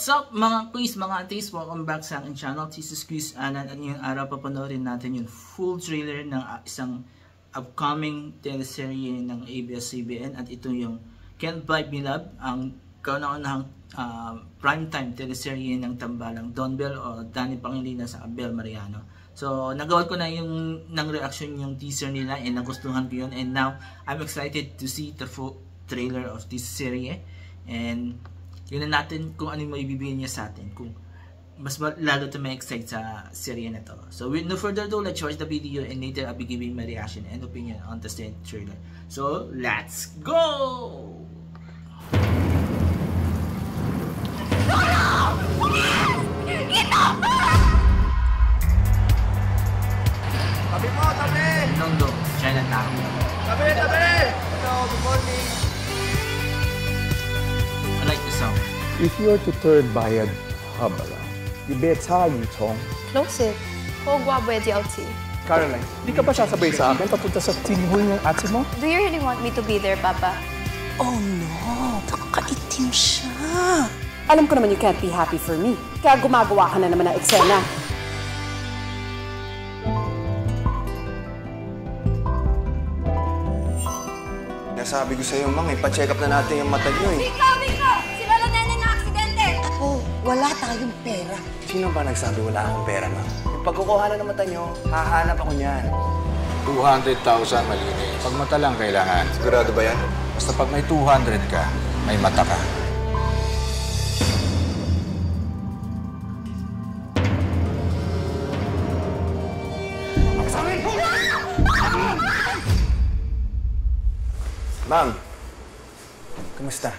What's up mga quiz, mga atis? Welcome back sa aking channel. This is Quiz Anan at ngayong araw papanoorin natin yung full trailer ng isang upcoming teleserye ng ABS-CBN at ito yung Can't Buy Me Love, ang kauna-unahang primetime teleserye ng tambalang Don Bell o Danny Pangilinan sa Abel Mariano. So nagawa ko na yung reaction yung teaser nila and nagustuhan ko yun, and now I'm excited to see the full trailer of this serie, and yun na natin kung ano yung maibibigay niya sa atin, kung mas lalo to ma-excite sa serye na to. So with no further ado, let's watch the video and later I'll be giving my reaction and opinion on the said trailer. So let's go! Tabi mo, tabi! Nondo, Chinatown. Tabi, tabi! Hello, good morning! I like the song. If you're to turn Bayad Habala, you better you Tong. Close it. 我挂不会掉气。 Caroline, di ka ba sasabay sa akin papunta sa tinihol ng ate mo? Do you really want me to be there, Papa? Oh no, nakakaitim siya. Alam ko naman you can't be happy for me. Kaya gumagawa ka na naman ng eksena. Nasabi ko sa'yo, Mang, ipa-check up na natin yung mata niyo eh. Biko! Si Lolo Nene na aksidente! Oh, wala tayong pera. Sino ba nagsabi wala akong pera, Mang? Yung pagkukuha na ng mata niyo, hahanap ako niyan. 200,000 malinis. Pag mata lang kailangan. Sigurado ba yan? Basta pag may 200 ka, may mata ka. Ma'am, kumusta?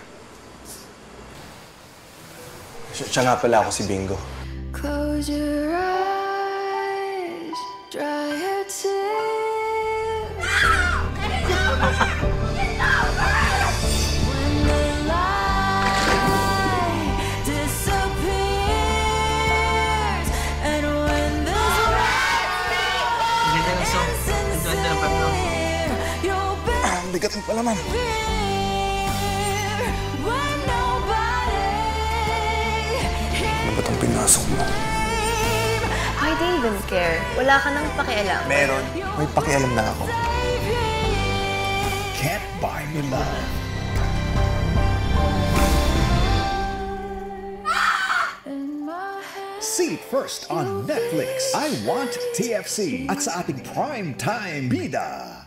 Siya nga pala ako si Bingo. Close your eyes, dry your tears. When the light disappears, and when the Ang ganda ng song. Ang ganda ng background. Ang bigat mo pala, ma'am. Ano ba itong pinasok mo? I didn't even care. Wala ka nang pakialam. Meron. May pakialam na ako. Can't Buy Me Love. See it first on Netflix. I Want TFC at sa ating prime time bida.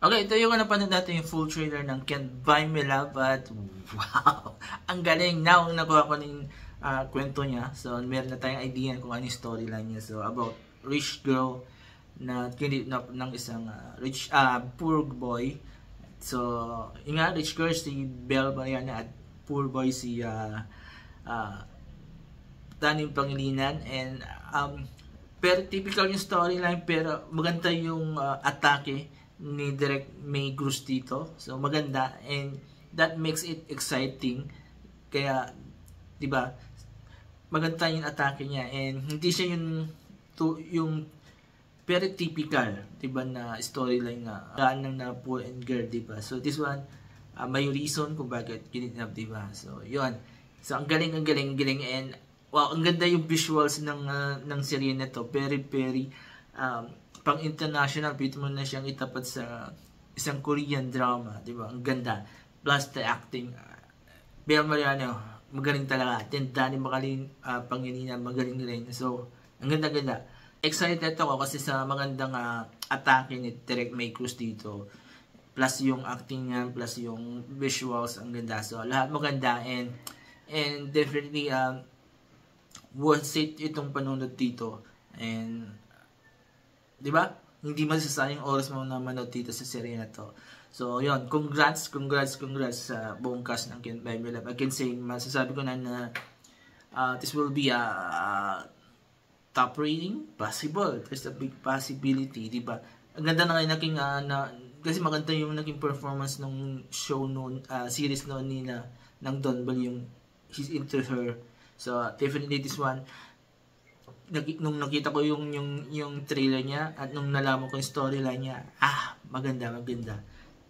Okay, ito yung napanood natin yung full trailer ng Can't Buy Me Love at wow! Ang galing! Now, nakuha ko ng kwento niya. So, meron na tayong idea kung ano yung storyline niya. So, about rich girl na kinidnap ng isang poor boy. So, yung nga, rich girl si Belle Mariana at poor boy si Danny Pangilinan. And, pero typical yung storyline, pero maganda yung atake ni Direk May Cruz dito. So, maganda. And, that makes it exciting. Kaya, diba, maganda yung atake niya. And, hindi siya yung very typical, diba, na storyline na lang na poor and girl, diba. So, this one, may reason kung bakit kinidnap, diba. So, yun. So, ang galing. And, wow, ang ganda yung visuals ng serye na to. Very, pang international, pwede mo na siyang itapat sa isang Korean drama, di ba? Ang ganda. Plus the acting. Belle Mariano, magaling talaga. And Danny Pangilinan, magaling rin. So, ang ganda. Excited ako kasi sa magandang atake ni Direk May Cruz dito. Plus yung acting niya, plus yung visuals, ang ganda. So, lahat maganda. And definitely, worth it itong panunod dito. And, di ba? Hindi masasayang oras mo na manood dito sa serye na to. So, yun. Congrats sa buong cast ng Can't Buy Me Love. I can say, masasabi ko na this will be a top rating. Possible. There's a big possibility, di ba? Ang ganda na ngayon naging, kasi maganda yung naging performance ng show noon, series noon nila, ng Don Bell, yung He's Into Her. So, definitely this one, nung nakita ko yung trailer niya at nung nalaman ko yung storyline niya, maganda.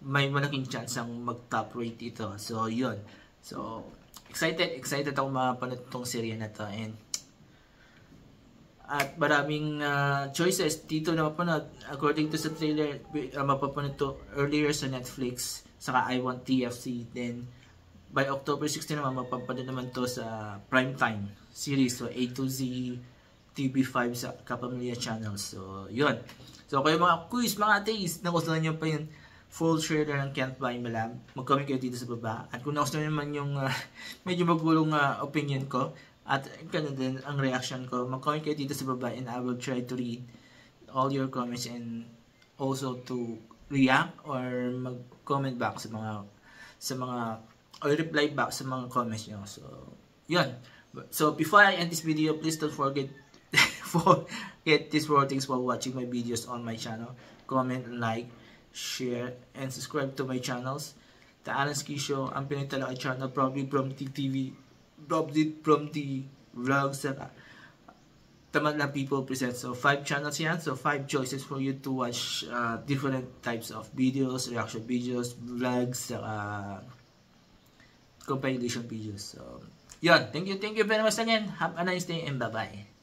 May malaking chance ang mag-top rate ito. So, yun. So, excited ako mapanood tong serye na to, and at maraming choices dito na mapanood. According to sa trailer, mapapanood to earlier sa Netflix, saka I Want TFC. Then by October 16 naman, mapapanood naman to sa primetime series, so A to Z TV5 sa Kapamilya Channel. So yun. So kayo mga quiz, mga ateis, nagustuhan nyo pa yung full trailer ng Can't Buy Me Love, mag-comment kayo dito sa baba. At kung nagustuhan naman yung medyo magulong opinion ko, at ganun din ang reaction ko, mag-comment kayo dito sa baba, and I will try to read all your comments and also to react or mag-comment back sa mga or reply back sa mga comments nyo. So yun. So before I end this video, please don't forget these 4 things while watching my videos on my channel. Comment, like, share, and subscribe to my channels. The Alan Ski Show, ang Pinoy Talaga channel, probably from the vlogs that Tamad Lang People present. So 5 channels yan, so 5 choices for you to watch different types of videos, reaction videos, vlogs, compilation videos. So yun, thank you very much again. Have a nice day and bye bye.